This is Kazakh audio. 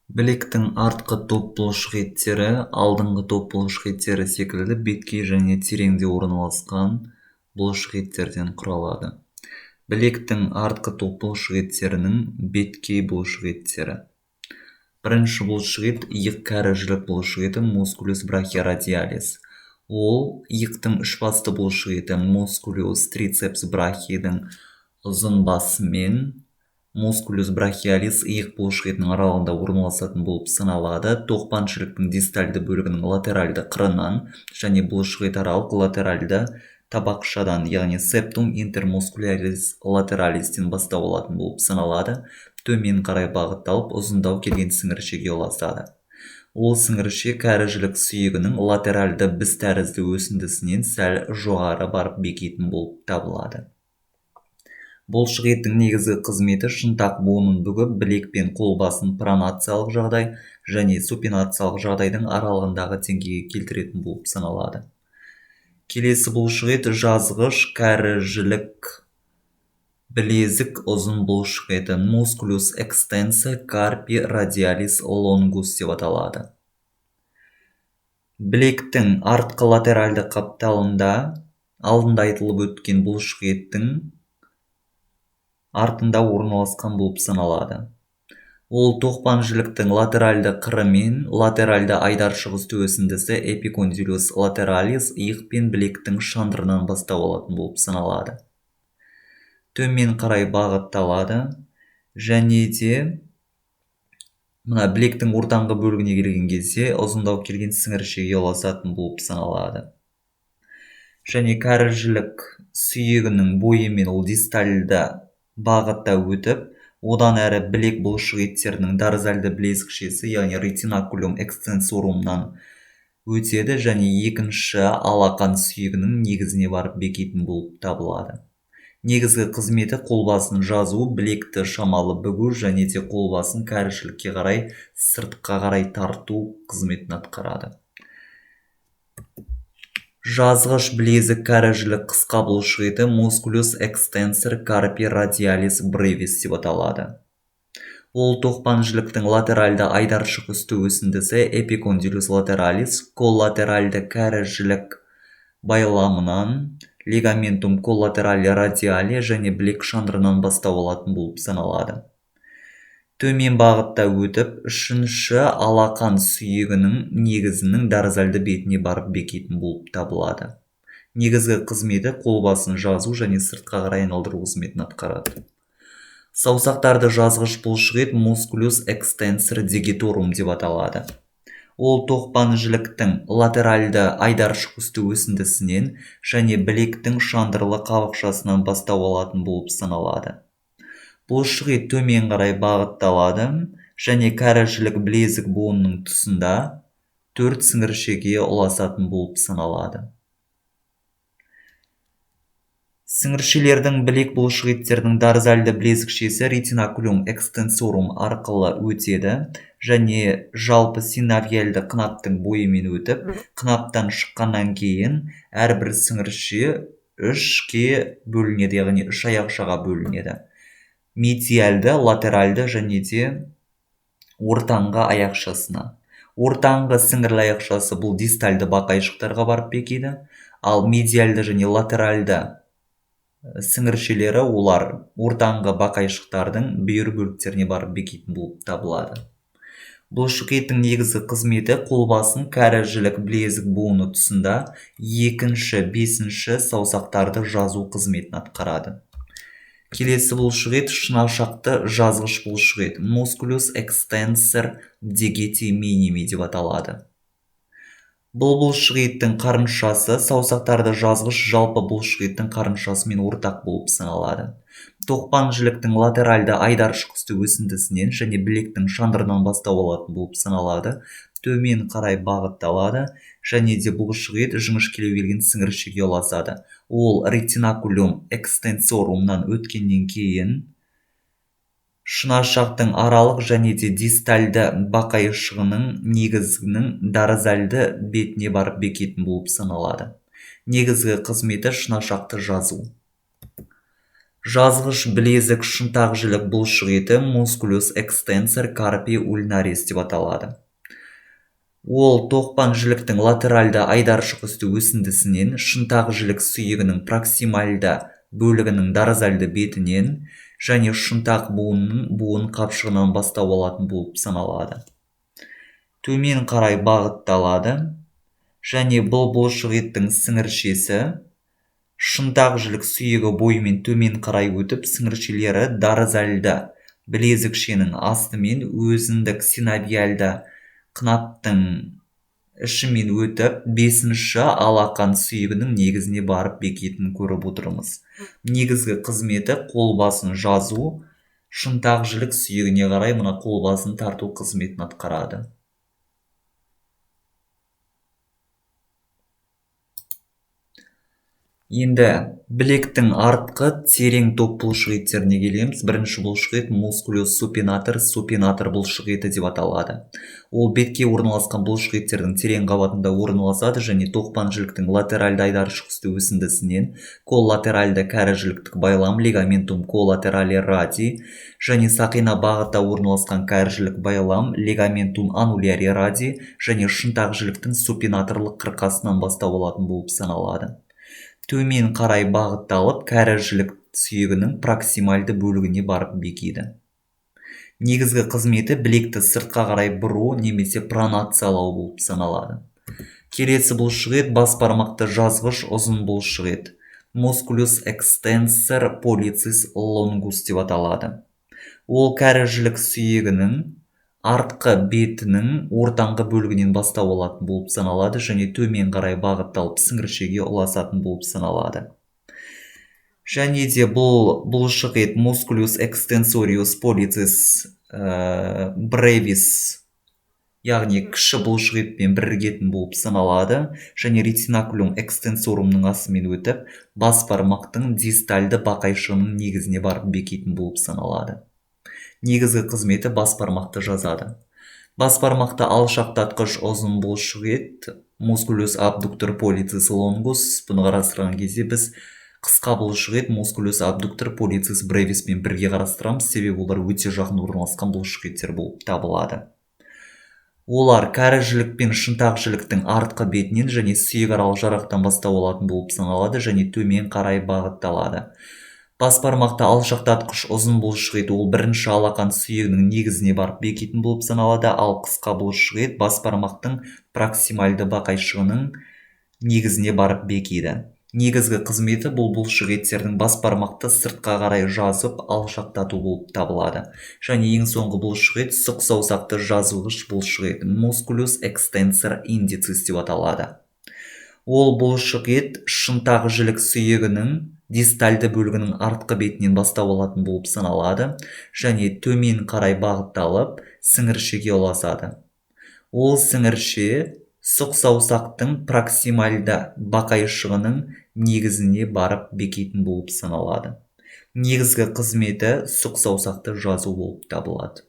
Білектің артқы топ бұлшық еттері алдыңғы топ бұлшық еттері секілді беткей және тереңде орналасқан бұлшық еттерден құралады. Білектің артқы топ бұлшық еттерінің беткей бұлшық еттері. Бірінші бұлшық ет иық кәрі жілік бұлшық еті мускулюс брахиорадиалис. Ол иықтың үшбасты бұлшық еті мускулюс трицепс брахидің ұзын басымен мускулюс брахиалис иық бұлшық етінің аралығында орналасатын болып саналады. Тоқпаншіліктің дистальды бөлігінің латеральды қырынан және бұлшық ет аралық латеральды табақшадан, яғни септум интермускулярис латералистен бастау алатын болып саналады. Төмен қарай бағытталып, ұзындау келген сіңіршеге ұласады. Ол сіңірше кәрі жілік сүйегінің латеральды біз тәрізді өсіндісінен сәл жоғары барып бекитін болып табылады. Бұлшық еттің негізгі қызметі шынтақ буынын бүгіп, білек пен қолбасын пронациялық жағдай және супинациялық жағдайдың аралығындағы деңгейге келтіретін болып саналады. Келесі бұлшық ет жазғыш кәрі жілік білезік ұзын бұлшық еті мускулюс экстенса карпи радиалис лонгус деп аталады. Білектің артқы латеральды қапталында алдында айтылып өткен бұлшық еттің артында орналасқан болып саналады. Ол тоқпан жіліктің латеральды қыры мен латеральды айдаршық үсті өсіндісі эпикондилюс латералис иық пен білектің шандырынан бастау алатын болып саналады. Төмен қарай бағытталады және де білектің ортаңғы бөлігіне келген кезде ұзындау келген сіңіршеге ұласатын болып саналады. Және кәрі жілік сүйегінің бойымен ол дистальды бағытта өтіп, одан әрі білек бұлшық еттерінің дорзальды білезікшесі, яғни ретинакулум экстенсорумнан өтеді және екінші алақан сүйегінің негізіне барып бекитін болып табылады. Негізгі қызметі қолбасын жазу, білекті шамалы бүгу және де қолбасын кәрі жілікке қарай сыртқа қарай тарту қызметін атқарады. Жазғыш білезік кәрі жілік қысқа бұлшық еті мускулюс экстенсор карпи радиалис бревис деп аталады. Ол тоқпан жіліктің латеральды айдаршық үсті өсіндісі эпикондилюс латералис коллатеральды кәрі жілік байламынан лигаментум коллатерали радиали және білек шандырынан бастау алатын болып саналады. Төмен бағытта өтіп, үшінші алақан сүйегінің негізінің дорзальды бетіне барып бекитін болып табылады. Негізгі қызметі қолбасын жазу және сыртқа қарай айналдыру қызметін атқарады. Саусақтарды жазғыш бұлшық ет мускулюс экстенсор дегиторум деп аталады. Ол тоқпан жіліктің латеральды айдаршық үсті өсіндісінен және білектің шандырлы қабықшасынан бастау алатын болып саналады. Бұлшық ет төмен қарай бағытталады және кәрі жілік білезік буынының тұсында 4 сіңіршеге ұласатын болып саналады. Сіңіршелердің білек бұлшық еттердің дорзальды білезікшесі ретинакулум экстенсорум арқылы өтеді және жалпы синовиальды қынаптың бойымен өтіп, қынаптан шыққаннан кейін әрбір сіңірше 3-ке бөлінеді, яғни 3 аяқшаға бөлінеді. Медиальды, латеральды және де ортаңғы аяқшасына. Ортаңғы сіңірлі аяқшасы бұл дистальды бақайшықтарға барып бекиді, ал медиальды және латеральды сіңіршелері олар ортаңғы бақайшықтардың бүйір бөліктеріне барып бекитін болып табылады. Бұлшық еттің негізгі қызметі қолбасын кәрі жілік білезік буыны тұсында 2-5 саусақтарды жазу қызметін атқарады. Келесі бұлшық ет шынашақты жазғыш бұлшық ет мускулюс экстенсор дегети миними деп аталады. Бұл бұлшық еттің қарыншасы саусақтарды жазғыш жалпы бұлшық еттің қарыншасымен ортақ болып саналады. Тоқпан жіліктің латеральды айдаршық үсті өсіндісінен және білектің шандырынан бастау алатын болып саналады. Төмен қарай бағытталады және де бұлшық ет жіңішкелеу келген сіңіршеге ұласады. Ол ретинакулум экстенсорумнан өткеннен кейін шынашақтың аралық және де дистальды бақайшығының негізінің дорзальды бетіне барып бекитін болып саналады. Негізгі қызметі шынашақты жазу. жазғыш білезік шынтақ жілік бұлшық еті мускулюс экстенсор карпи ульнарис деп аталады. Ол тоқпан жіліктің латеральды айдаршық үсті өсіндісінен, шынтақ жілік сүйегінің проксимальды бөлігінің дарзальды бетінен және шынтақ буын қапшығынан бастау алатын болып саналады. Төмен қарай бағытталады және бұл бұлшық еттің сіңіршесі шынтақ жілік сүйегі бойымен төмен қарай өтіп, сіңіршелері дарзальды білезікшенің астымен өзіндік синовиальды қынаптың ішімен өтіп, 5-ші алақан сүйегінің негізіне барып бекетінін көріп отырмыз. Негізгі қызметі қолбасын жазу, шынтақ жілік сүйегіне қарай мына қолбасын тарту қызметін атқарады. Енді білектің артқы терең топ бұлшық еттеріне келеміз. Бірінші бұлшық ет мускулюс супинатор бұлшық еті деп аталады. Ол бетке орналасқан бұлшық еттердің терең қабатында орналасады және тоқпан жіліктің латеральды айдаршық үсті өсіндісінен коллатеральды кәрі жіліктік байлам лигаментум коллатерали ради және сақина бағытта орналасқан кәрі жілік байлам лигаментум аннуляри ради және шынтақ жіліктің супинаторлық қырқасынан бастау алатын болып саналады. Төмен қарай бағытталып, кәрі жілік сүйегінің проксимальды бөлігіне барып бекиді. Негізгі қызметі білекті сыртқа қарай бұру немесе пронациялау болып саналады. Келесі бұлшық ет бас бармақты жазғыш ұзын бұлшық ет. Musculus extensor pollicis longus деп аталады. Ол кәрі жілік сүйегінің артқы бетінің ортаңғы бөлігінен бастау алатын болып саналады және төмен қарай бағытталып сіңіршеге ұласатын болып саналады. Және де бұл бұлшық ет Musculus extensorius pollicis brevis, яғни кіші бұлшық етпен бірігетін болып саналады және retinaculum extensorumның астымен өтіп, бас бармақтың дистальды бақайшығының негізіне барып бекитін болып саналады. Негізгі қызметі бас бармақты жазады. Бас бармақты алшақтатқыш ұзын бұлшық ет Musculus abductor pollicis longus, бұны қарастырған кезде біз қысқа бұлшық ет Musculus abductor pollicis brevis пен бірге қарастырамыз, себебі олар өте жақын орналасқан бұлшық еттер болып табылады. Олар кәрі жілік пен шынтақ жіліктің артқы бетінен және сүйек аралық жарақтан бастау алатын болып саналады және төмен қарай бағытталады. Бас бармақты алшақтатқыш ұзын бұлшық ет ол бірінші алақан сүйегінің негізіне барып бекитін болып саналады, ал қысқа бұлшық ет бас бармақтың проксимальды бақайшығының негізіне барып бекиді. Негізгі қызметі бұл бұлшық еттердің бас бармақты сыртқа қарай жазып алшақтату болып табылады. Және ең соңғы бұлшық ет сұқ саусақты жазғыш бұлшық ет Musculus extensor indicis деп аталады. Ол бұлшық ет шынтақ жілік сүйегінің дистальды бөлігінің артқы бетінен бастау алатын болып саналады және төмен қарай бағытталып сіңіршеге ұласады. Ол сіңірше сұқ саусақтың проксимальды бақайшығының негізіне барып бекитін болып саналады. Негізгі қызметі сұқ саусақты жазу болып табылады.